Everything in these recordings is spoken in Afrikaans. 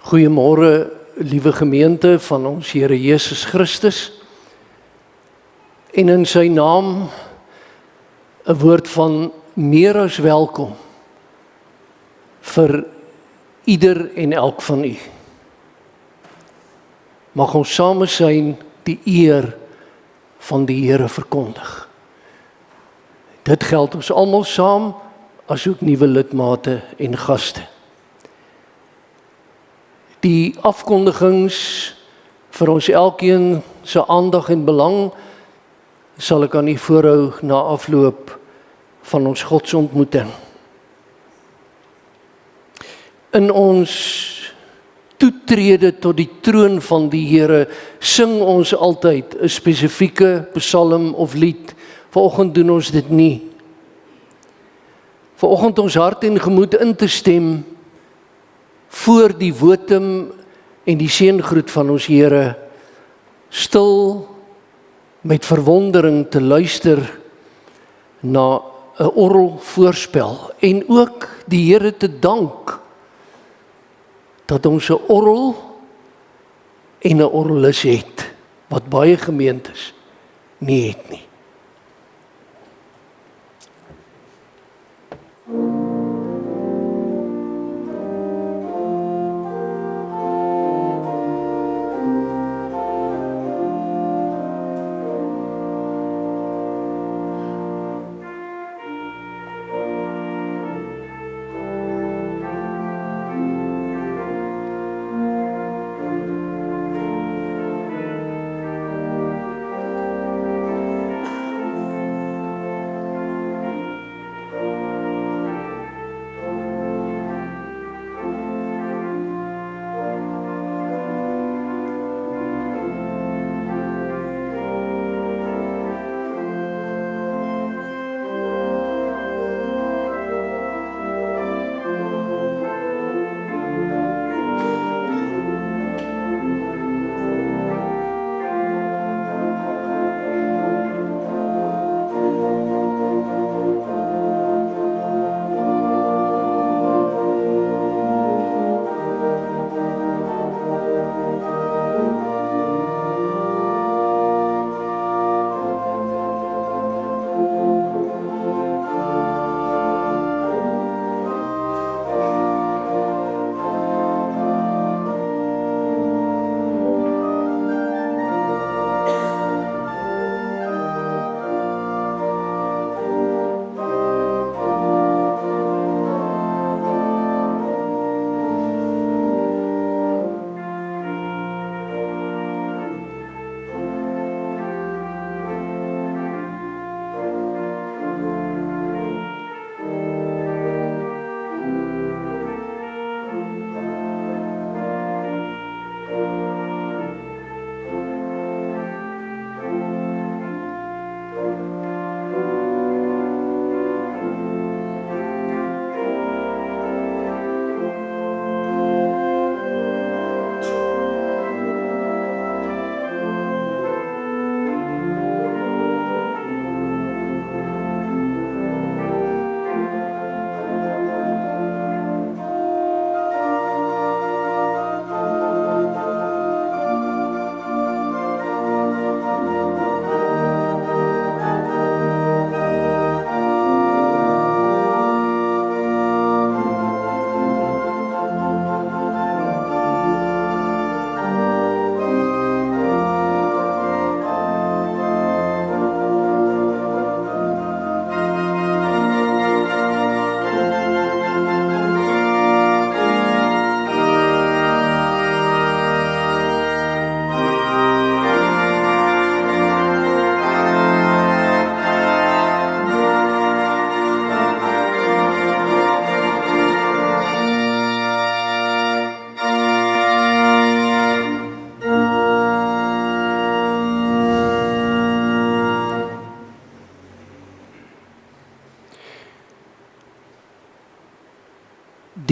Goeiemôre, liewe gemeente van ons Here Jesus Christus. En in sy naam 'n woord van meer as welkom vir ieder en elk van u. Mag ons same zijn die eer van die Here verkondig. Dit geld ons almal saam, asook nuwe lidmate en gaste. Die afkondigings vir ons elkeen se aandag en belang sal ek aan u voorhou na afloop van ons godsontmoeting. In ons toetrede tot die troon van die Here sing ons altyd 'n spesifieke psalm of lied. Vanoggend doen ons dit nie. Vanoggend ons hart en gemoed in te stem voor die wotum en die seëngroet van ons Here, stil met verwondering te luister na 'n orgelvoorspel en ook die Here te dank dat ons 'n orgel en 'n orgelis het, wat baie gemeentes nie het nie.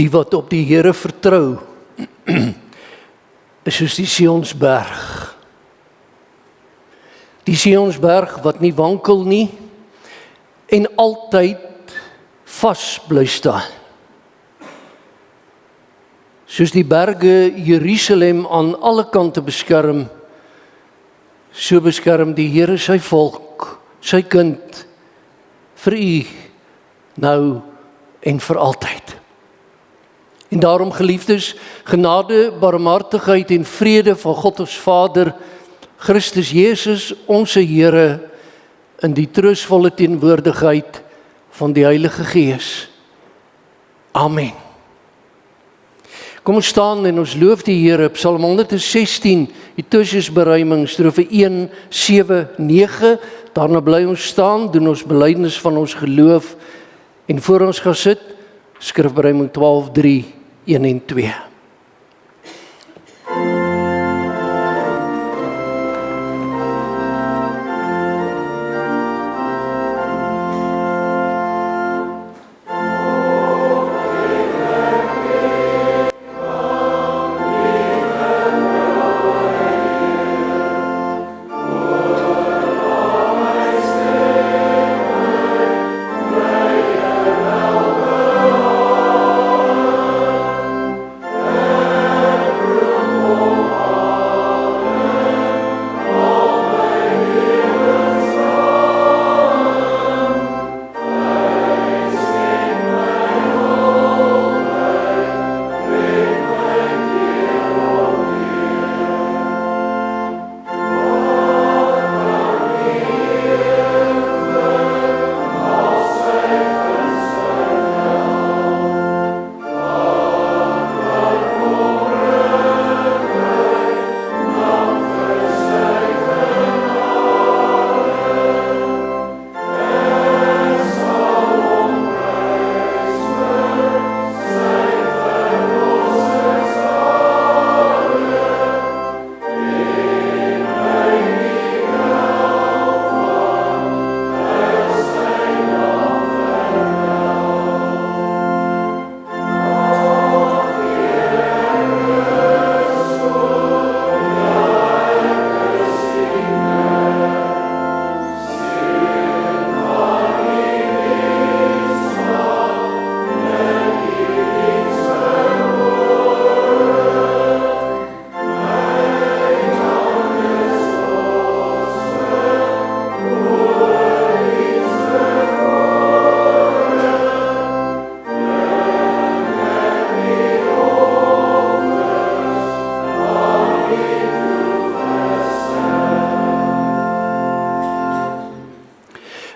Die wat op die Here vertrou, is soos die Sionsberg. Die Sionsberg wat nie wankel nie en altyd vas bly staan. Soos die berge Jerusalem aan alle kante beskerm, so beskerm die Here sy volk, sy kind, vir u, nou en vir altyd. En daarom, geliefdes, genade, barmhartigheid en vrede van God ons Vader, Christus Jesus, onze Here, in die troostvolle teenwoordigheid van die Heilige Gees. Amen. Kom ons staan en ons loof die Here. Psalm 116, die tussenberuiming, strofe 1, 7, 9. Daarna bly ons staan, doen ons belydenis van ons geloof en voor ons gaan sit, skrifberuiming 12, 3, 1 en 2.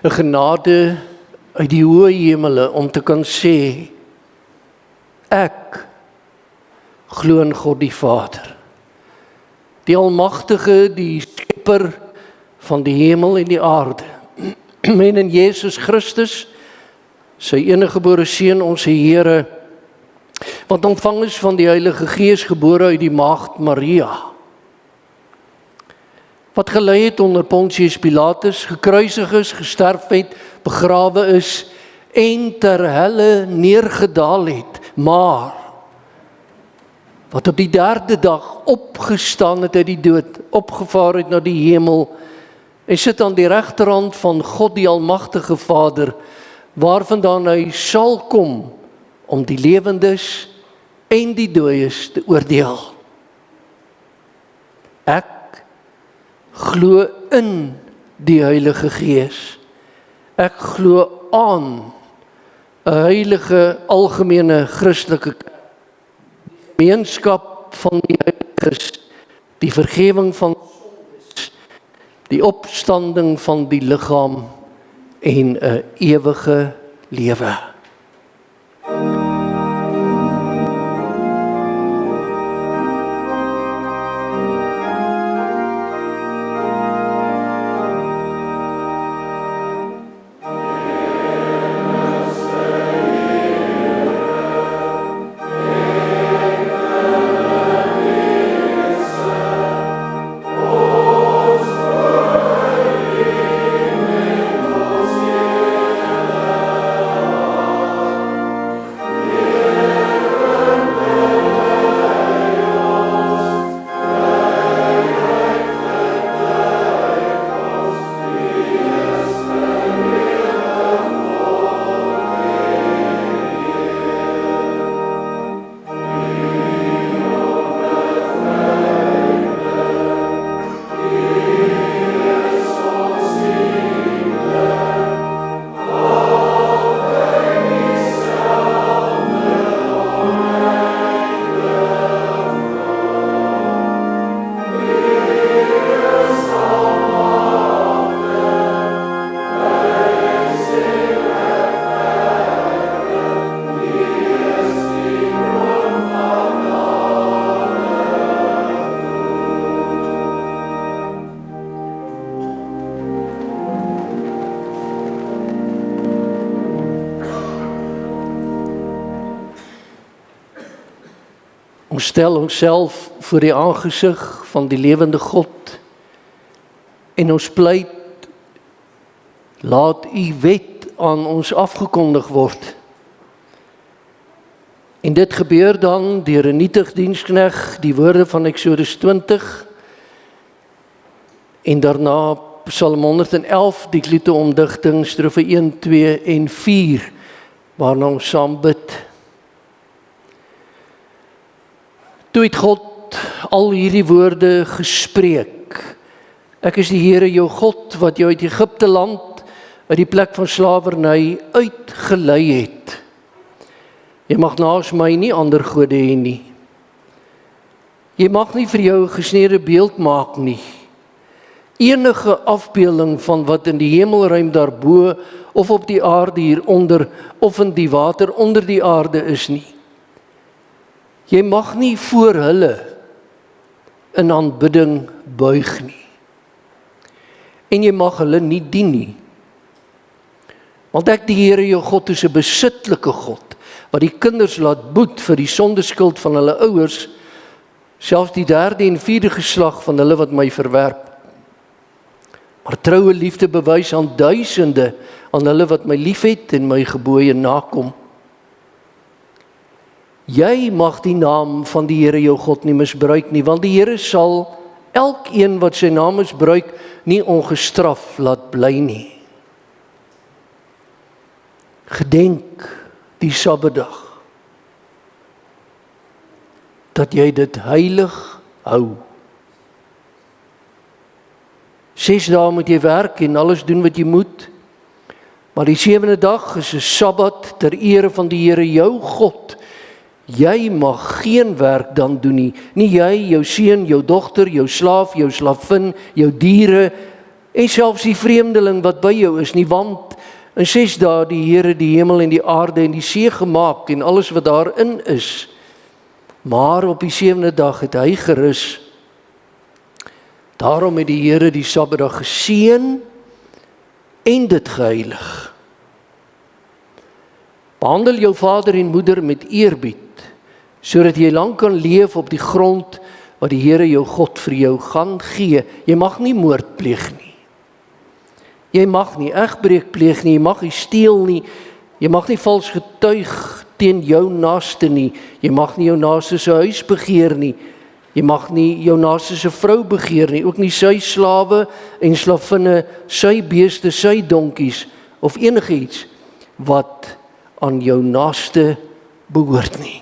Een genade uit die hoë hemele om te kan sê, ek glo in God die Vader, die Almagtige, die Skepper van die hemel en die aarde, en in Jesus Christus, sy eniggebore Seun, onze Here, wat ontvang is van die Heilige Gees, gebore uit die maagd Maria, wat gelei het onder Pontius Pilatus, gekruisig is, gesterf het, begrawe is, en ter helle neergedaal het, maar, wat op die 3de dag opgestaan het uit die dood, opgevaar het na die hemel, en sit aan die regterhand van God die Almagtige Vader, waarvandaan hy sal kom, om die lewendes en die dooies te oordeel. Ek glo in die Heilige Gees. Ek glo aan 'n heilige, algemene, Christelike gemeenskap van die heiliges, die vergewing van sondes, die opstanding van die liggaam en 'n ewige lewe. Ons stel onsself voor die aangesig van die lewende God en ons pleit, laat u wet aan ons afgekondig word. En dit gebeur dan deur 'n nietig dienskneg, die woorde van Eksodus 20, en daarna Psalm 111, die kleuteromdigting, strofe 1, 2 en 4, waarna ons saam bid. Toe het God al hierdie woorde gespreek. Ek is die Here jou God, wat jou uit Egipte land, uit die plek van slawerny uitgelei het. Jy mag naas my nie ander gode hê nie. Jy mag nie vir jou 'n gesneede beeld maak nie. Enige afbeelding van wat in die hemelruim daarbo, of op die aarde hieronder, of in die water onder die aarde is nie. Jy mag nie voor hulle in aanbidding buig nie. En jy mag hulle nie dien nie. Want ek, die Here jou God, is 'n besitlike God, wat die kinders laat boet vir die sondeskuld van hulle ouers, selfs die 3de en 4de geslag van hulle wat my verwerp. Maar troue liefde bewys aan duisende, aan hulle wat my liefhet en my gebooie nakom. Jy mag die naam van die Here jou God nie misbruik nie, want die Here sal elkeen wat sy naam misbruik nie ongestraf laat bly nie. Gedenk die Sabbatdag, dat jy dit heilig hou. 6 dae moet jy werk en alles doen wat jy moet, maar die 7de dag is 'n Sabbat ter ere van die Here jou God. Jy mag geen werk dan doen nie, nie jy, jou seun, jou dogter, jou slaaf, jou slavin, jou diere, en selfs die vreemdeling wat by jou is nie, want in 6 dae die Here die hemel en die aarde en die see gemaak en alles wat daarin is. Maar op die 7de dag het hy gerus. Daarom het die Here die Sabbatdag geseën en dit geheilig. Behandel jou vader en moeder met eerbied, sodat jy lank kan leef op die grond wat die Here jou God vir jou gaan gee. Jy mag nie moord pleeg nie. Jy mag nie egbreek pleeg nie, jy mag nie steel nie, jy mag nie vals getuig teen jou naaste nie, jy mag nie jou naaste se huis begeer nie, jy mag nie jou naaste se vrou begeer nie, ook nie sy slawe en slavinne, sy beeste, sy donkies, of enige iets wat aan jou naaste behoort nie.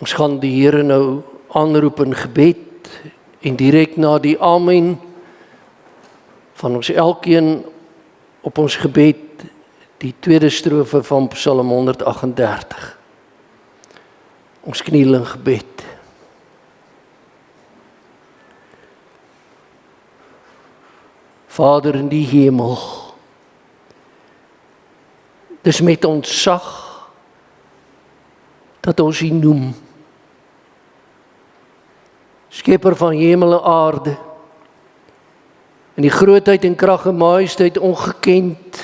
Ons gaan die Here nou aanroep in gebed en direk na die amen van ons elkeen op ons gebed die tweede strofe van Psalm 138. Ons kniel in gebed. Vader in die hemel, dis met ontzag dat ons U noem. Skepper van hemel en aarde, in die grootheid en krag en majesteit ongekend,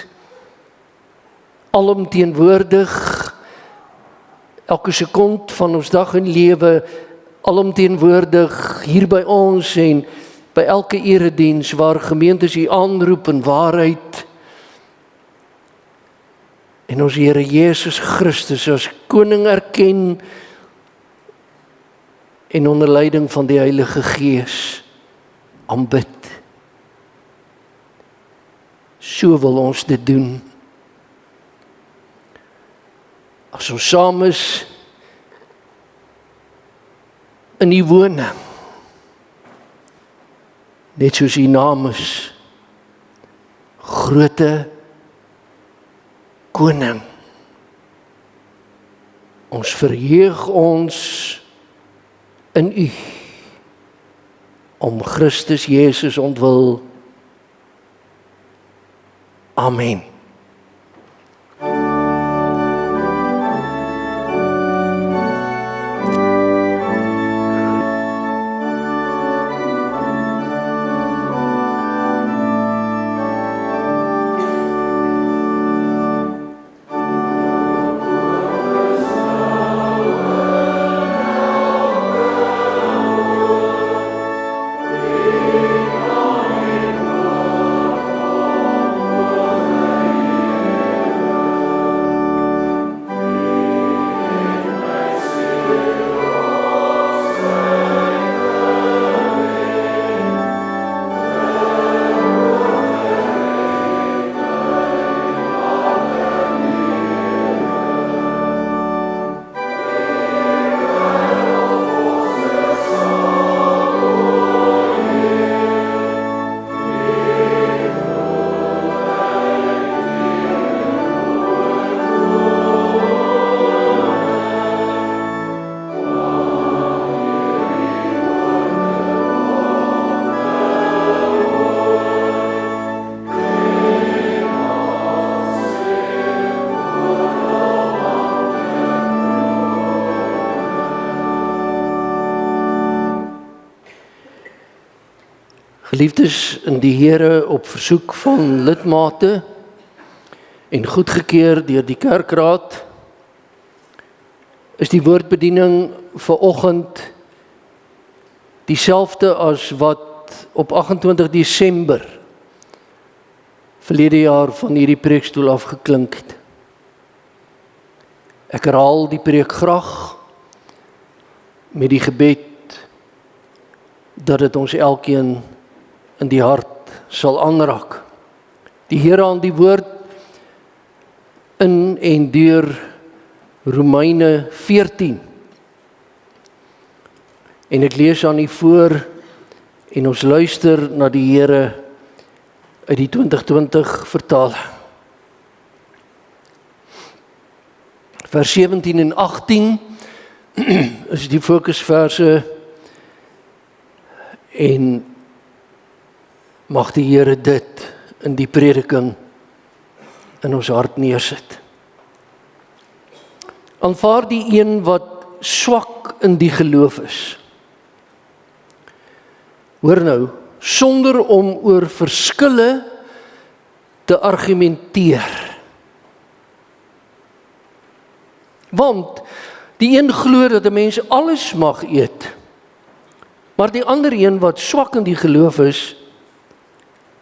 alomteenwoordig, elke sekond van ons dag en lewe, alomteenwoordig hier by ons en by elke erediens waar gemeentes U aanroep in waarheid, en ons Here Jesus Christus as koning erken en onder leiding van die Heilige Gees aanbid. So wil ons dit doen. As ons saam is in U woning, net soos U naam is, Grote Koning. Ons verheug ons in U, om Christus Jesus ontwil. Amen. Geliefdes in die Here, op versoek van lidmate en goedgekeur deur die kerkraad, is die woordbediening vanoggend dieselfde as wat op 28 Desember verlede jaar van hierdie preekstoel afgeklink het. Ek herhaal die preek graag met die gebed dat dit ons elkeen in die hart sal aanraak. Die Here aan die woord in en deur Romeine 14. En ek lees aan u voor en ons luister na die Here uit die 2020 vertaling. Vers 17 en 18 is die fokusverse en mag die Here dit in die prediking in ons hart neersit. Aanvaar die een wat swak in die geloof is. Hoor nou, sonder om oor verskille te argumenteer. Want die een glo dat 'n mens alles mag eet, maar die ander een wat swak in die geloof is,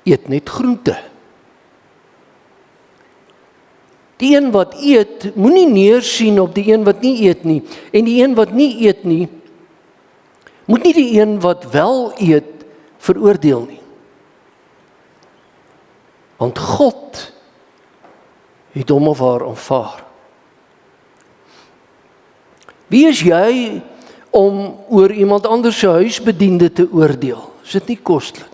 eet net groente. Die een wat eet, moenie neersien op die een wat nie eet nie. En die een wat nie eet nie, moet nie die een wat wel eet veroordeel nie. Want God het hom of haar aanvaar. Wie is jy om oor iemand anders se huisbediende te oordeel? Is dit nie koslik?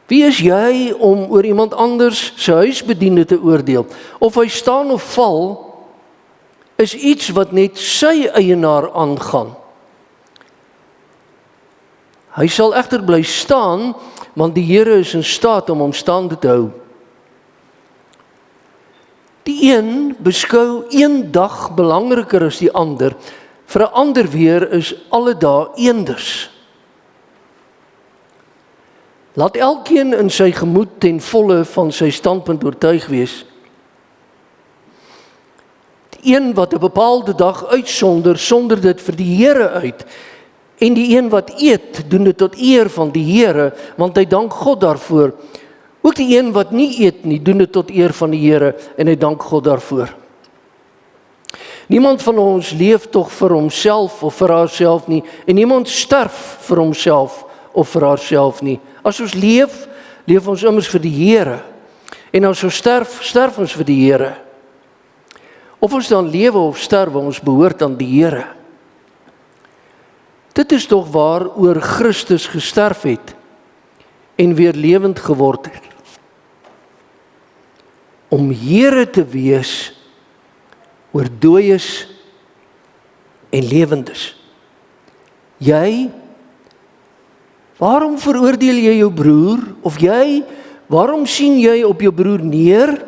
Wie is jy om oor iemand anders se huisbediende te oordeel? Of hy staan of val, is iets wat net sy eienaar aangaan. Hy sal egter bly staan, want die Here is in staat om hom staande te hou. Die een beskou een dag belangriker as die ander, vir 'n ander weer is alle dae eenders. Laat elkeen in sy gemoed ten volle van sy standpunt oortuig wees. Die een wat 'n bepaalde dag uitsonder, sonder dit vir die Here uit, en die een wat eet, doen dit tot eer van die Here, want hy dank God daarvoor. Ook die een wat nie eet nie, doen dit tot eer van die Here, en hy dank God daarvoor. Niemand van ons leef tog vir homself of vir haarself nie, en niemand sterf vir homself of vir haarself nie. As ons leef, leef ons immers vir die Here, en as ons sterf, sterf ons vir die Here. Of ons dan lewe of sterwe, ons behoort aan die Here. Dit is tog waaroor Christus gesterf het en weer lewend geword het. Om Here te wees oor dooies en lewendes. Jy, waarom veroordeel jy jou broer? Of jy, waarom sien jy op jou broer neer?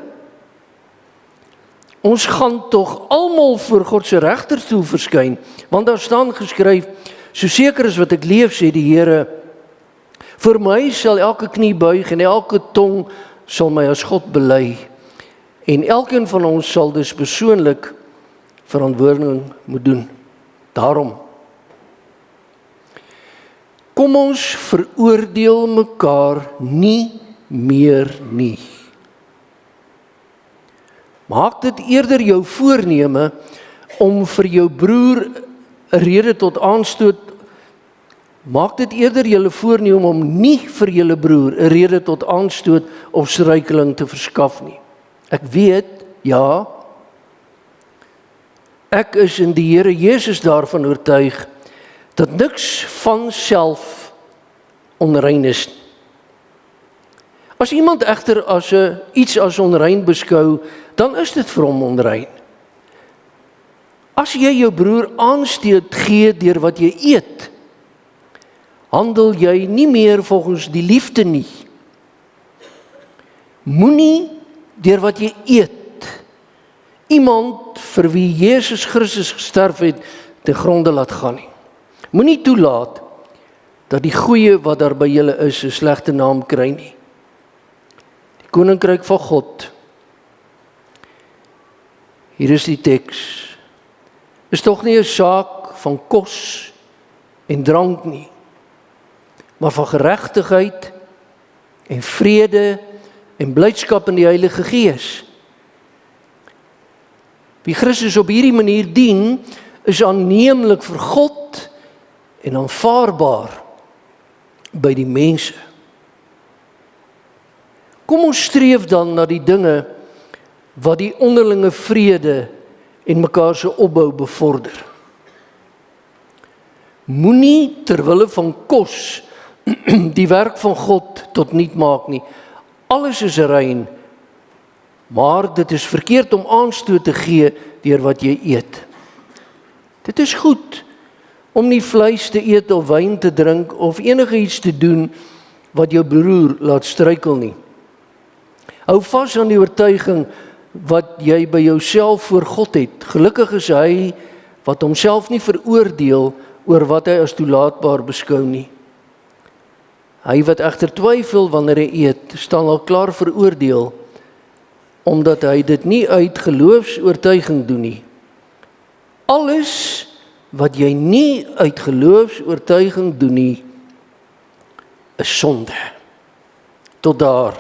Ons gaan tog almal voor God se regterstoel verskyn, want daar staan geskryf, so seker as wat ek leef, sê die Here, vir my sal elke knie buig en elke tong sal my as God bely. En elkeen van ons sal dus persoonlik verantwoording moet doen. Daarom, kom ons veroordeel mekaar nie meer nie. Maak dit eerder jou voorneme om vir jou broer 'n rede tot aanstoot. Maak dit eerder julle voorneme om nie vir julle broer 'n rede tot aanstoot of struikeling te verskaf nie. Ek weet, ja, ek is in die Here Jesus daarvan oortuig dat niks van self onrein is. As iemand egter iets as onrein beskou, dan is dit vir hom onrein. As jy jou broer aansteek gee deur wat jy eet, handel jy nie meer volgens die liefde nie. Moenie deur wat jy eet iemand vir wie Jesus Christus gesterf het te gronde laat gaan nie. Moenie toelaat dat die goeie wat daar by julle is 'n slegte naam kry nie. Die koninkryk van God, hier is die teks, is tog nie 'n saak van kos en drank nie, maar van geregtigheid en vrede en blydskap in die Heilige Gees. Wie Christus op hierdie manier dien, is aanneemlik vir God en aanvaarbaar by die mense. Kom ons streef dan na die dinge wat die onderlinge vrede en mekaar se opbou bevorder. Moenie ter wille van kos die werk van God tot niet maak nie. Alles is rein, maar dit is verkeerd om aanstoot te gee deur wat jy eet. Dit is goed om nie vleis te eet of wyn te drink of enige iets te doen wat jou broer laat struikel nie. Hou vas aan die oortuiging wat jy by jouself voor God het. Gelukkig is hy wat homself nie veroordeel oor wat hy as toelaatbaar beskou nie. Hy wat egter twyfel wanneer hy eet, staan al klaar veroordeel, omdat hy dit nie uit geloofsoortuiging doen nie. Alles wat jy nie uit geloofsoortuiging doen nie, is sonde. Tot daar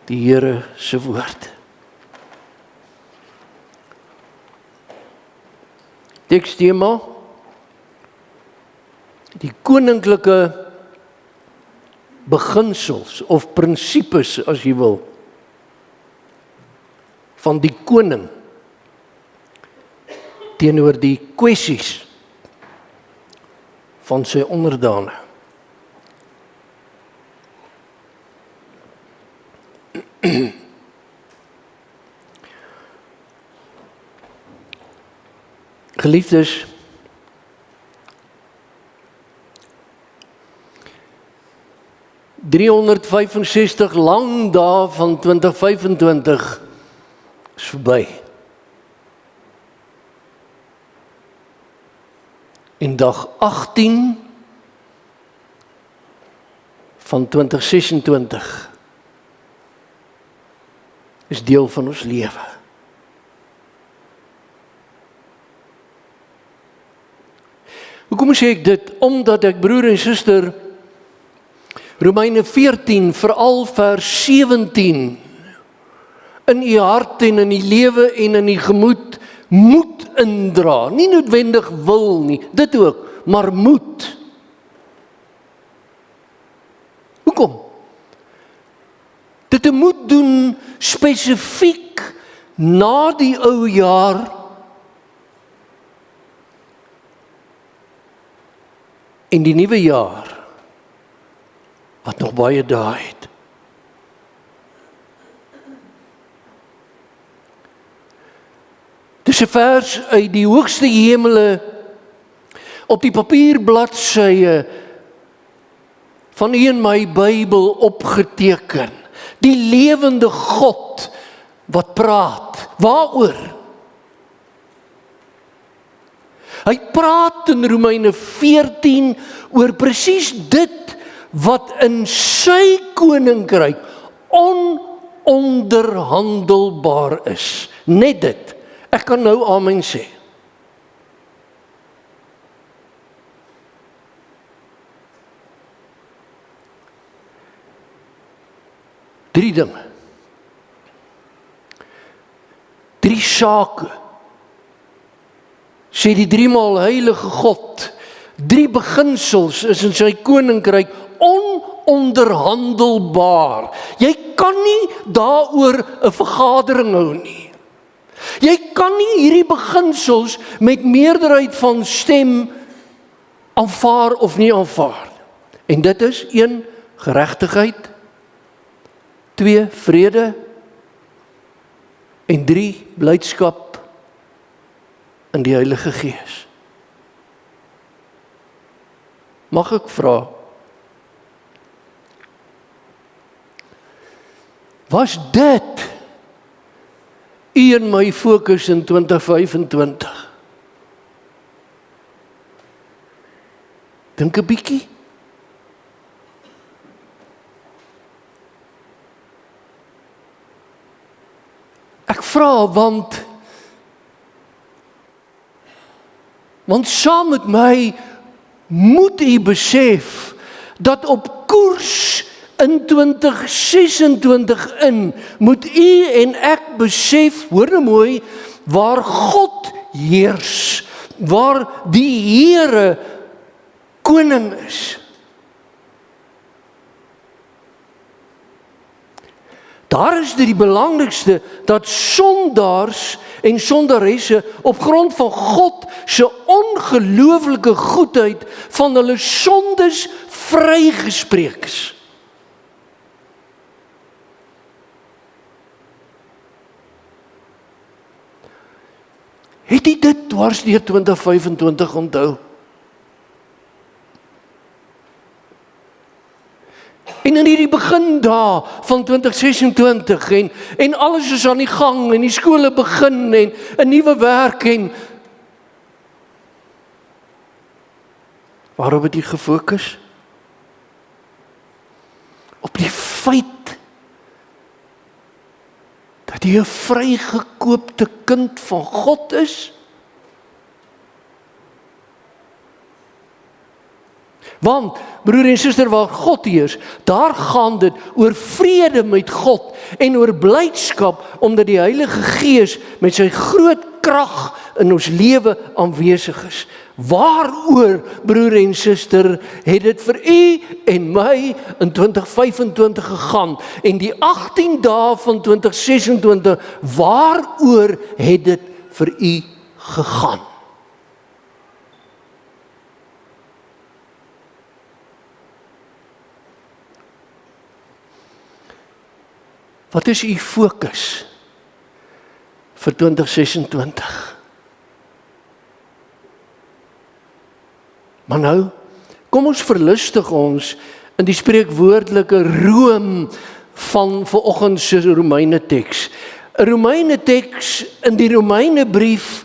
die Here se woord. Tekstema: die koninklike beginsels of prinsipes, as jy wil, van die koning teenoor die kwessies van sy onderdane. Geliefdes, ...365 lang dae van 2025 is verby. En dag 18 van 2026 is deel van ons lewe. Hoekom sê ek dit? Omdat ek, broer en suster, Romeine 14, veral vers 17, in u hart en in die lewe en in die gemoed moet indra. Nie noodwendig wil nie, dit ook, maar moet. Hoekom? Dit moet doen spesifiek na die ou jaar en die nuwe jaar wat nog baie dae het. Dis 'n vers uit die hoogste hemele op die papierbladsye van u en my Bybel opgeteken. Die lewende God wat praat. Waaroor? Hy praat in Romeine 14 oor presies dit wat in sy koninkryk ononderhandelbaar is. Net dit. Ek kan nou amen sê. Drie dinge. Drie sake. Sê die driemaal heilige God. Drie beginsels is in sy koninkryk ononderhandelbaar. Jy kan nie daaroor 'n vergadering hou nie. Jy kan nie hierdie beginsels met meerderheid van stem aanvaar of nie aanvaar. En dit is 1, geregtigheid, 2, vrede, en 3, blydskap in die Heilige Gees. Mag ek vra, was dit u en my fokus in 2025? Dink 'n bietjie. Ek vra want saam met my moet u besef dat op koers in 2026 moet u en ek besef, hoor nou mooi, waar God heers, waar die Here koning is. Daar is dit die belangrikste, dat sondaars en sondaresse op grond van God se ongelooflike goedheid van hulle sondes vrygespreek is. Het jy dit dwars deur 2025 onthou? En in hierdie begin dae van 2026 en alles is aan die gang en die skole begin en 'n nuwe werk en waarop het jy gefokus? Op die feit dat jy 'n vrygekoopte kind van God is? Want, broer en suster, waar God heers, daar gaan dit oor vrede met God en oor blydskap, omdat die Heilige Gees met sy groot krag in ons lewe aanwesig is. Waaroor, broer en suster, het dit vir u en my in 2025 gegaan? En die 18 dae van 2026, waaroor het dit vir u gegaan. Wat is u fokus vir 2026? Maar nou, kom ons verlustig ons in die spreekwoordelike room van vanoggend se Romeine teks. 'n Romeine teks in die Romeine brief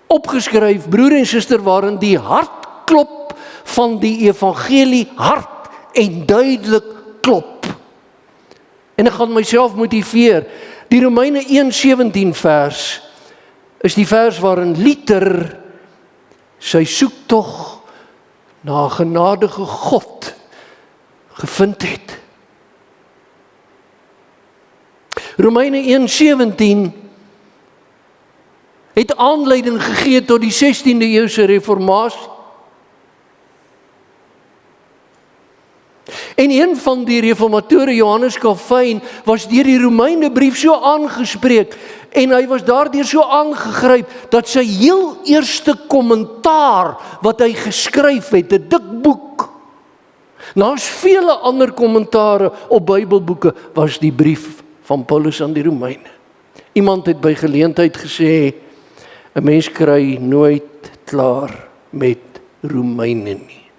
opgeskryf, broer en suster, waarin die hartklop van die evangelie hard en duidelik klop. En ek gaan myself motiveer. Die Romeine 1:17 vers is die vers waarin Luther sy soektog na 'n genadige God gevind het. Romeine 1:17 het aanleiding gegee tot die 16de eeuse reformatie. En een van die reformatore, Johannes Calvin, was deur die Romeine brief so aangespreek en hy was daardeur so aangegryp dat sy heel eerste kommentaar wat hy geskryf het, 'n dik boek, naas vele ander kommentare op Bybelboeke, was die brief van Paulus aan die Romeine. Iemand het by geleentheid gesê, 'n mens kry nooit klaar met Romeine nie.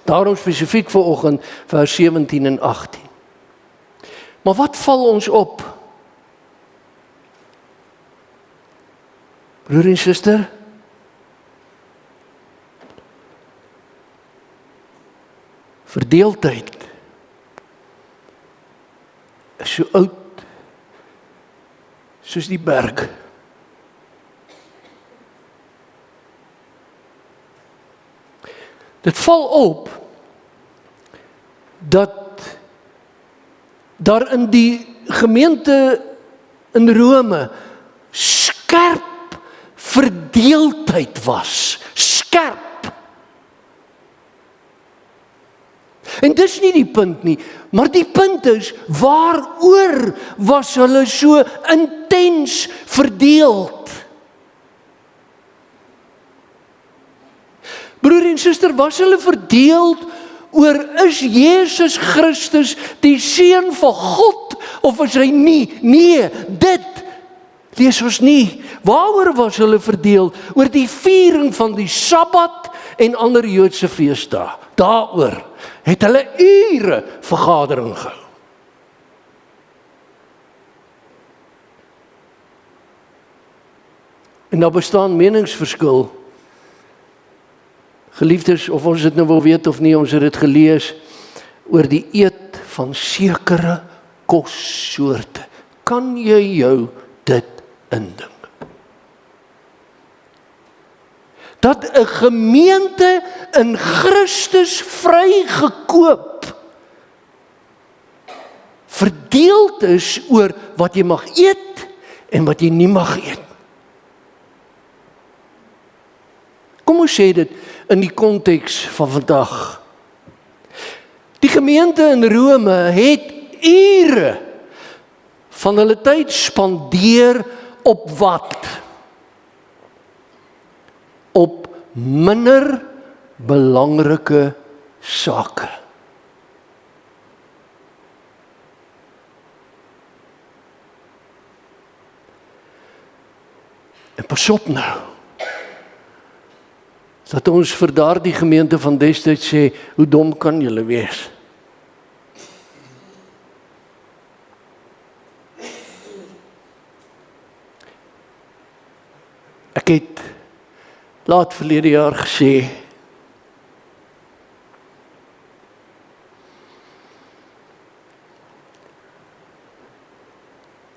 Daarom spesifiek vanoggend vers 17 en 18. Maar wat val ons op? Broer en suster, verdeeldheid is so oud soos die berg. Dit val op dat daar in die gemeente in Rome skerp verdeeldheid was. Skerp. En dis nie die punt nie, maar die punt is, waaroor was hulle so intens verdeeld? Broer en suster, was hulle verdeeld oor, is Jesus Christus die Seun van God, of is hy nie? Nee, dit lees ons nie. Waaroor was hulle verdeeld? Oor die viering van die Sabbat en ander Joodse feesdae. Daaroor het hulle ure vergadering gehou. En daar bestaan meningsverskil. Geliefdes, of ons dit nou wil weet of nie, ons het dit gelees oor die eet van sekere kossoorte. Kan jy jou dit indink? Dat 'n gemeente in Christus vrygekoop verdeeld is oor wat jy mag eet en wat jy nie mag eet. Kom ons sê dit in die konteks van vandag. Die gemeente in Rome het ure van hulle tyd spandeer op wat? Op minder belangrike sake. En pas op nou, dat ons vir daardie gemeente van destyds sê, hoe dom kan julle wees? Ek het laat verlede jaar gesê,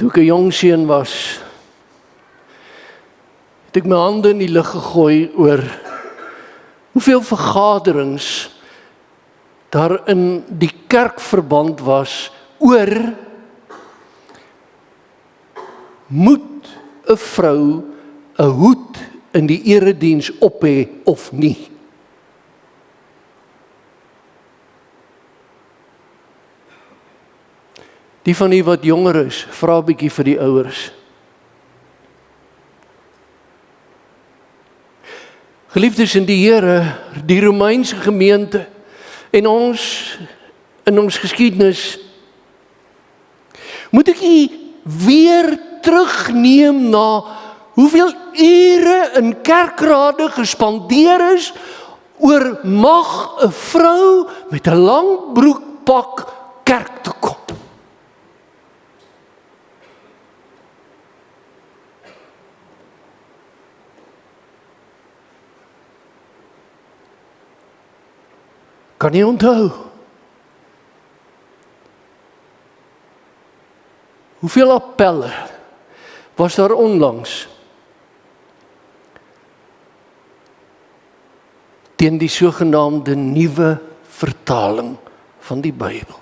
toe ek 'n jong seun was, het ek my hande in die lug gegooi oor hoeveel vergaderings daar in die kerkverband was oor, moet 'n vrou 'n hoed in die erediens op hê of nie. Die van u wat jonger is, vra 'n bietjie vir die ouers. Geliefdes in die Here, die Romeinse gemeente en ons in ons geskiedenis, moet ek u weer terugneem na hoeveel ure in kerkrade gespandeer is oor mag 'n vrou met 'n lang broekpak kerk toe kom. Kan jy onthou? Hoeveel appelle was daar onlangs teen die sogenaamde nuwe vertaling van die Bybel?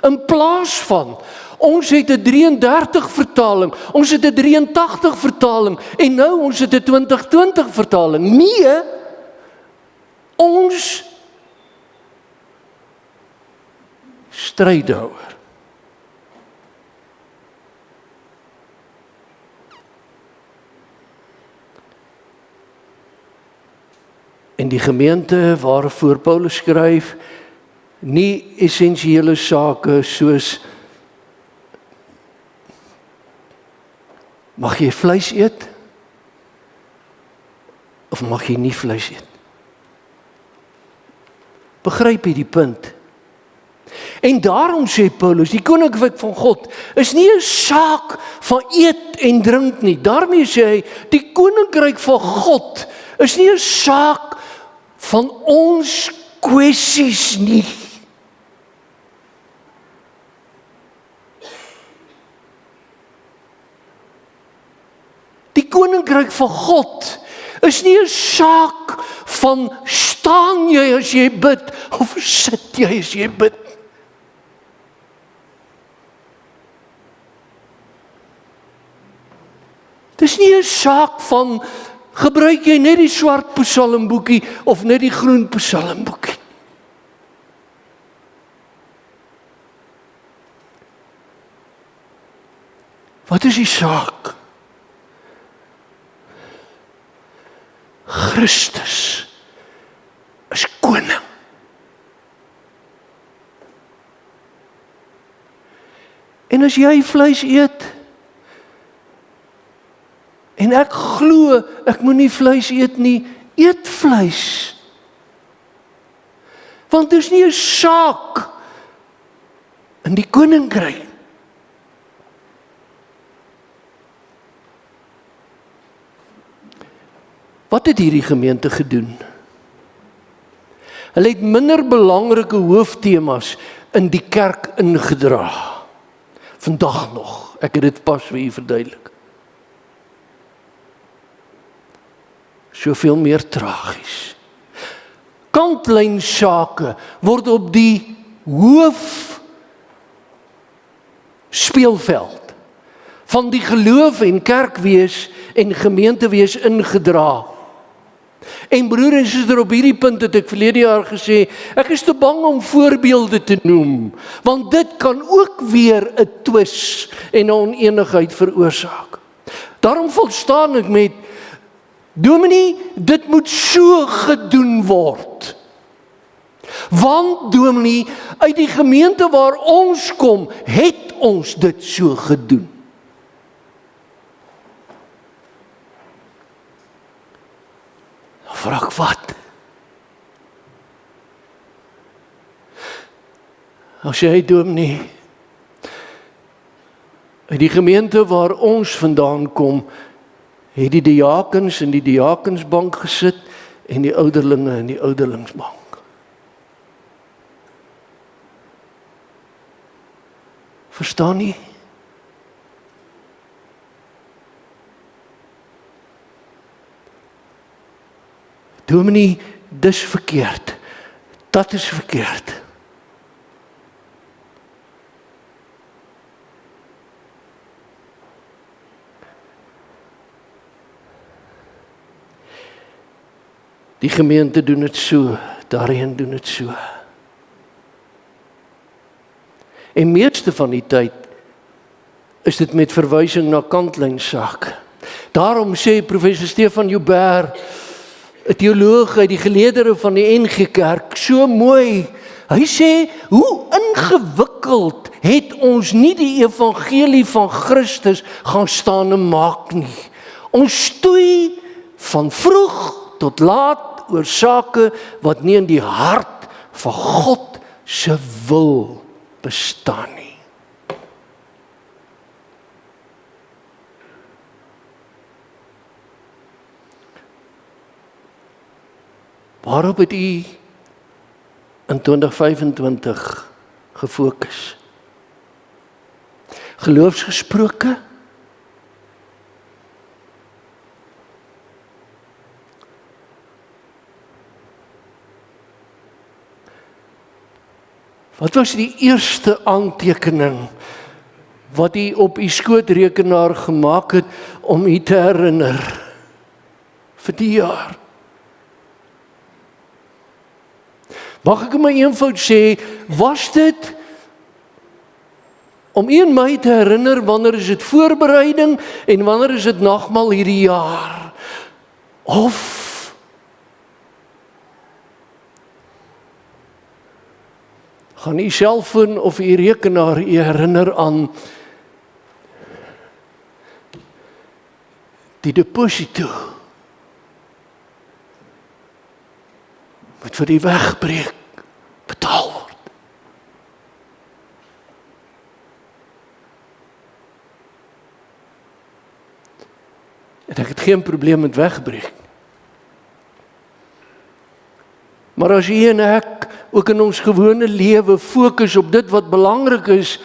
In plaas van, ons het 'n 33 vertaling, ons het 'n 83 vertaling, en nou ons het 'n 2020 vertaling. Nee, ons stryd daaroor. En die gemeente waarvoor Paulus skryf, nie essensiële sake soos mag jy vleis eet of mag jy nie vleis eet? Begryp jy die punt? En daarom sê Paulus, die koninkryk van God is nie 'n saak van eet en drink nie. Daarmee sê hy, die koninkryk van God is nie 'n saak van ons kwessies nie. Die koninkryk van God is nie 'n saak van staan jy as jy bid of sit jy as jy bid. Dit is nie 'n saak van gebruik jy net die swart psalmboekie of net die groen psalmboekie. Wat is die saak? Christus is koning. En as jy vleis eet, en ek glo, ek moet nie vleis eet nie, eet vleis. Want dit is nie 'n saak in die koninkryk. Wat het hierdie gemeente gedoen? Hulle het minder belangrike hooftemas in die kerk ingedra. Vandag nog, ek het dit pas vir u verduidelik. Soveel meer tragies. Kantlynsake word op die hoof speelveld van die geloof en kerkwees en gemeentewees ingedra. En broer en suster, op hierdie punt het ek verlede jaar gesê, ek is te bang om voorbeelde te noem, want dit kan ook weer 'n twis en 'n oneenigheid veroorsaak. Daarom volstaan ek met, dominee, dit moet so gedoen word. Want dominee, uit die gemeente waar ons kom, het ons dit so gedoen. Dan vra ek wat? As jy dominee, uit die gemeente waar ons vandaan kom, het die diakens in die diakensbank gesit en die ouderlinge in die ouderlingsbank. Verstaan nie? Dominee, dis verkeerd. Dat is verkeerd. Die gemeente doen dit so, daarheen doen dit so. En meeste van die tyd is dit met verwysing na kantlynsake. Daarom sê professor Stefan Joubert, 'n teoloog uit die geleedere van die NG Kerk so mooi. Hy sê, hoe ingewikkeld het ons nie die evangelie van Christus gaan staan en maak nie. Ons stoei van vroeg tot laat oor sake wat nie in die hart van God se wil bestaan nie. Waarop het u in 2025 gefokus? Geloofsgesproke? Wat was die eerste aantekening wat u op u skootrekenaar gemaak het om u te herinner vir die jaar? Mag ek in my eenvoud sê, was dit om u en my te herinner wanneer is dit voorbereiding en wanneer is dit nagmaal hierdie jaar? Of gaan u selfoon of u rekenaar u herinner aan die deposito moet vir die wegbreek betaal word. En ek het geen probleem met wegbreek. Maar as jy en ek ook in ons gewone lewe fokus op dit wat belangrik is,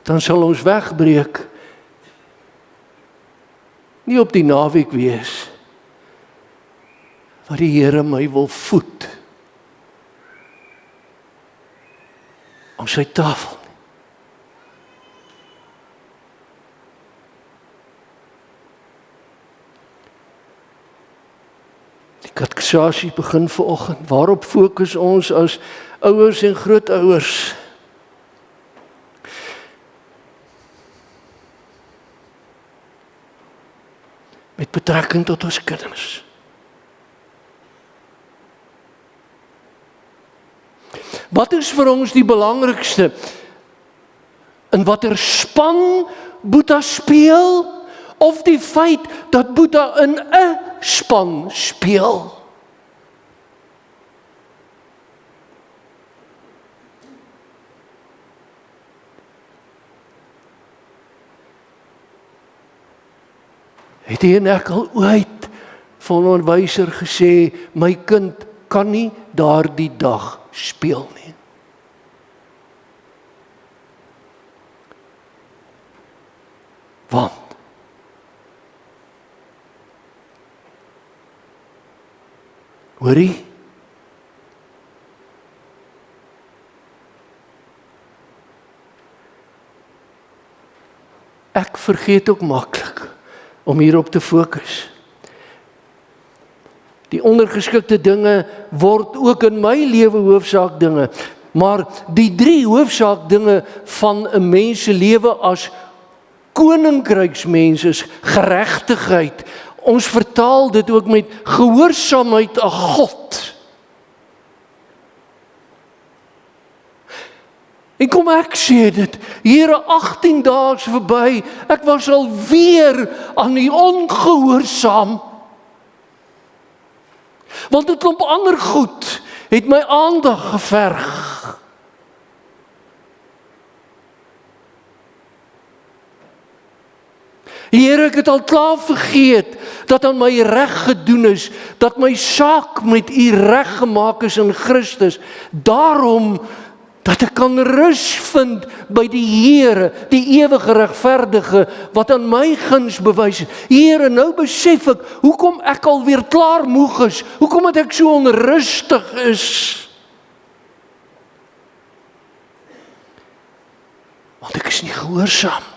dan sal ons wegbreek nie op die naweek wees wat die Here my wil voed aan sy tafel. Die kateksasie begin vanoggend. Waarop fokus ons as ouers en grootouers? Met betrekking tot ons kinders. Wat is vir ons die belangrikste? In watter span Boeta speel? Of die feit dat Boeta in 'n span speel? Het jy en ek al ooit van 'n onderwyser gesê, my kind kan nie daardie dag speel nie? Want hoorie, ek vergeet ook maklik om hierop te fokus. Die ondergeskikte dinge word ook in my lewe hoofsaak dinge, maar die 3 hoofsaak dinge van 'n mens se lewe as koninkryksmens is geregtigheid. Ons vertaal dit ook met gehoorsaamheid aan God. En kom ek sê dit, Here, 18 dae is verby, ek was al weer aan die ongehoorsaam. Want 'n klomp ander goed het my aandag geverg. Here, ek het al klaar vergeet dat aan my reg gedoen is, dat my saak met U reg gemaak is in Christus. Daarom dat ek kan rus vind by die Here, die ewige regverdige, wat aan my guns bewys het. Here, nou besef ek, hoekom ek alweer klaar moeg is, hoekom het ek so onrustig is. Want ek is nie gehoorsaam.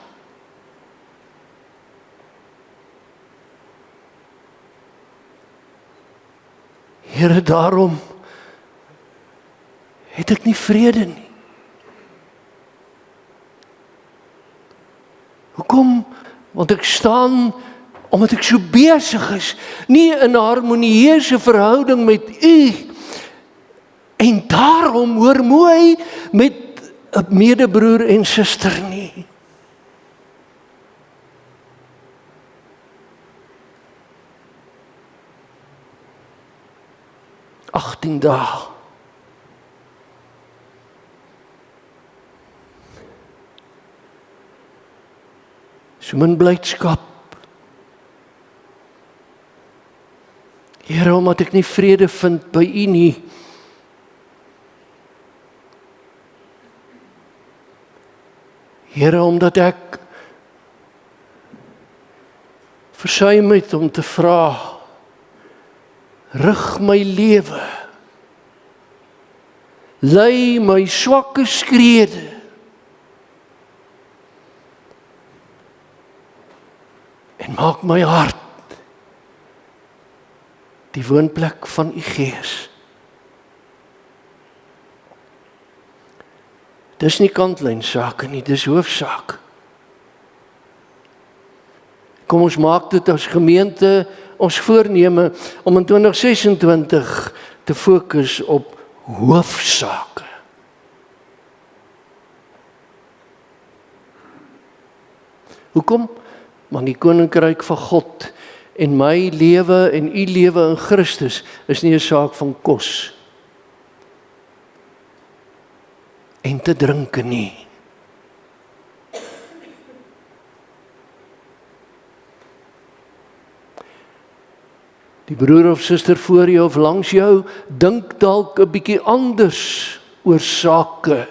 Here, daarom het ek nie vrede nie. Hoekom? Want ek staan omdat ek so besig is, nie in 'n harmonieuse verhouding met U, en daarom hoor mooi met 'n medebroer en suster nie. 18 dae. So min blydskap. Here, omdat ek nie vrede vind by U nie. Here, omdat ek versuim het om te vra, rig my lewe, lei my swakke skrede, en maak my hart die woonplek van U Gees. Dis nie kantlyn sake nie, dis hoofsaak. Kom ons maak dit as gemeente ons voorneme om in 2026 te fokus op hoofsake. Hoekom? Want die koninkryk van God en my lewe en U lewe in Christus is nie 'n saak van kos en te drinke nie. Die broer of suster voor jou of langs jou dink dalk 'n bietjie anders oor sake.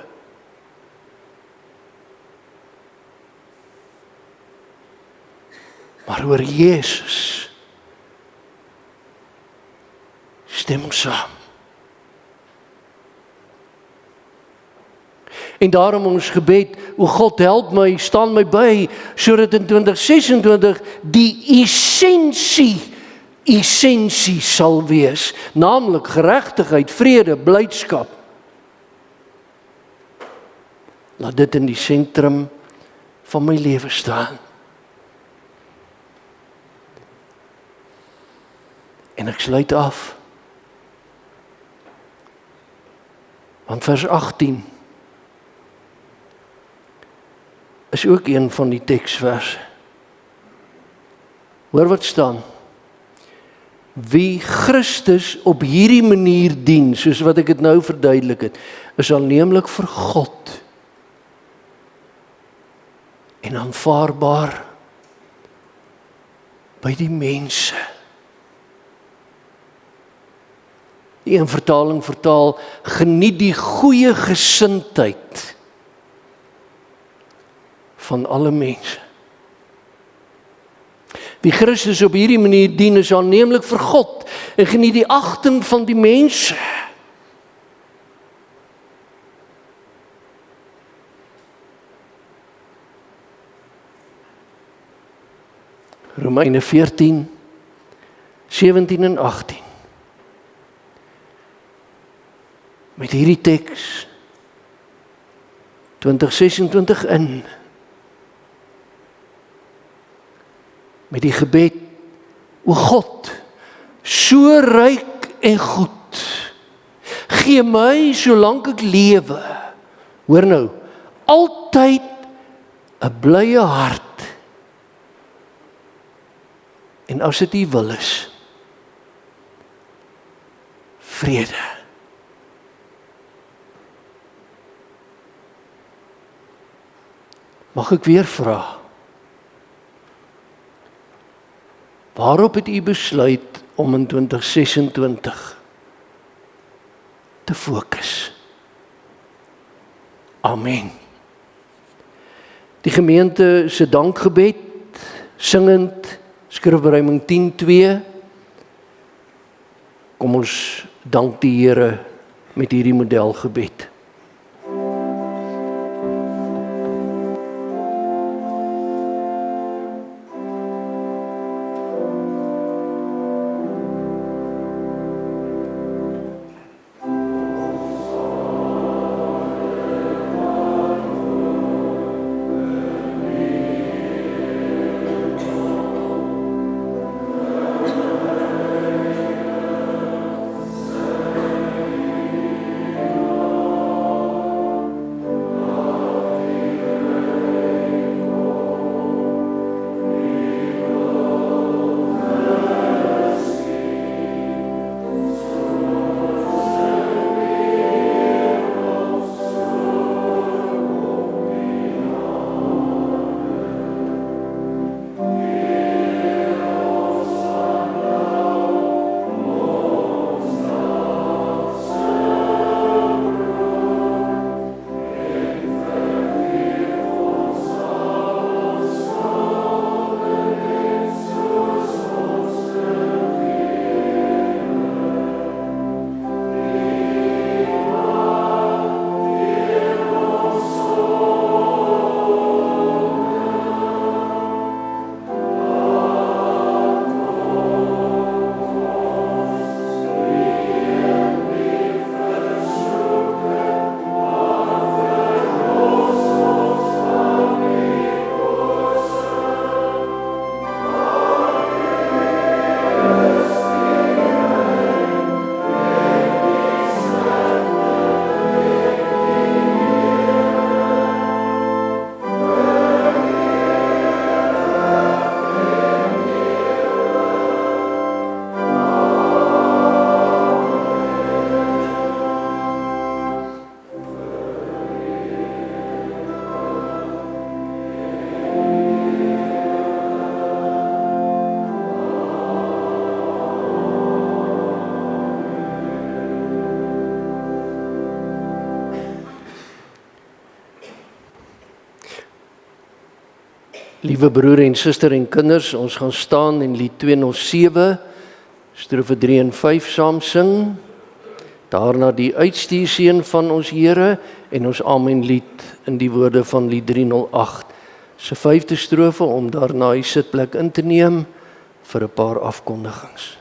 Maar oor Jesus stem saam. En daarom ons gebed, o God help my, staan my by, sodat in 2026 die essensie sal wees, naamlik geregtigheid, vrede, blydskap. Laat dit in die sentrum van my lewe staan. En ek sluit af. Want vers 18 is ook een van die teksverse. Hoor wat staan. Wie Christus op hierdie manier dien, soos wat ek dit nou verduidelik het, is aanneemlik vir God en aanvaarbaar by die mense. Die een vertaling vertaal, geniet die goeie gesindheid van alle mense. Wie Christus op hierdie manier dien, is aanneemlik vir God en geniet die agting van die mense. Romeine 14, 17 en 18. Met hierdie teks 2026 in. Met die gebed, o God, so ryk en goed, gee my solank ek lewe, hoor nou, altyd 'n blye hart, en as dit U wil is, vrede. Mag ek weer vra, waarop het U besluit om in 2026 te fokus? Amen. Die gemeente se dankgebed, singend, Skrifberuiming 10:2. Kom ons dank die Here met hierdie modelgebed. Liewe broer en suster en kinders, ons gaan staan en lied 207, strofe 3 en 5 saam sing. Daarna die uitstuurseën van ons Here en ons amenlied in die woorde van lied 308. Se 5de strofe om daarna die sitplek in te neem vir 'n paar afkondigings.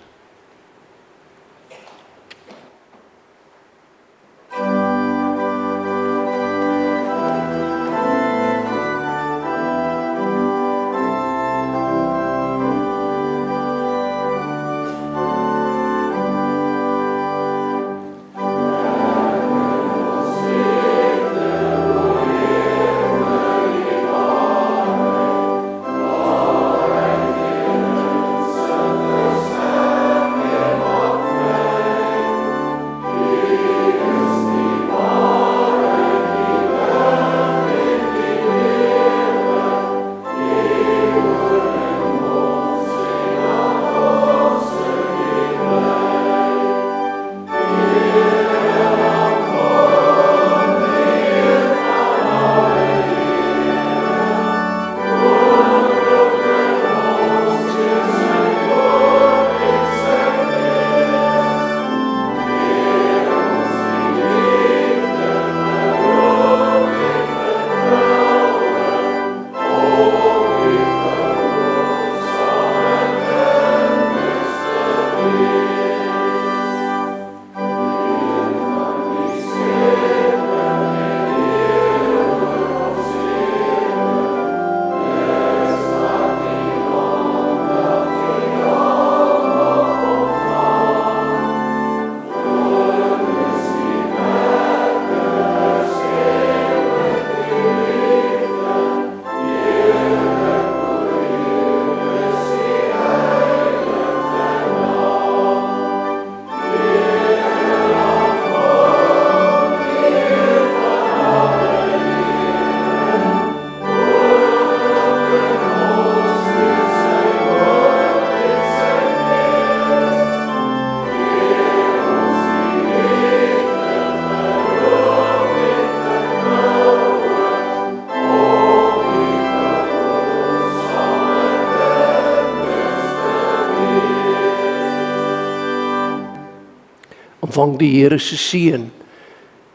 Ontvang die Here se seën,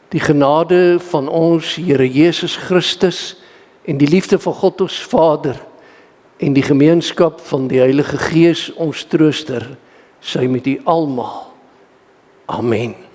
die genade van ons Here Jesus Christus en die liefde van God ons Vader en die gemeenskap van die Heilige Gees ons Trooster, sy met u almal. Amen.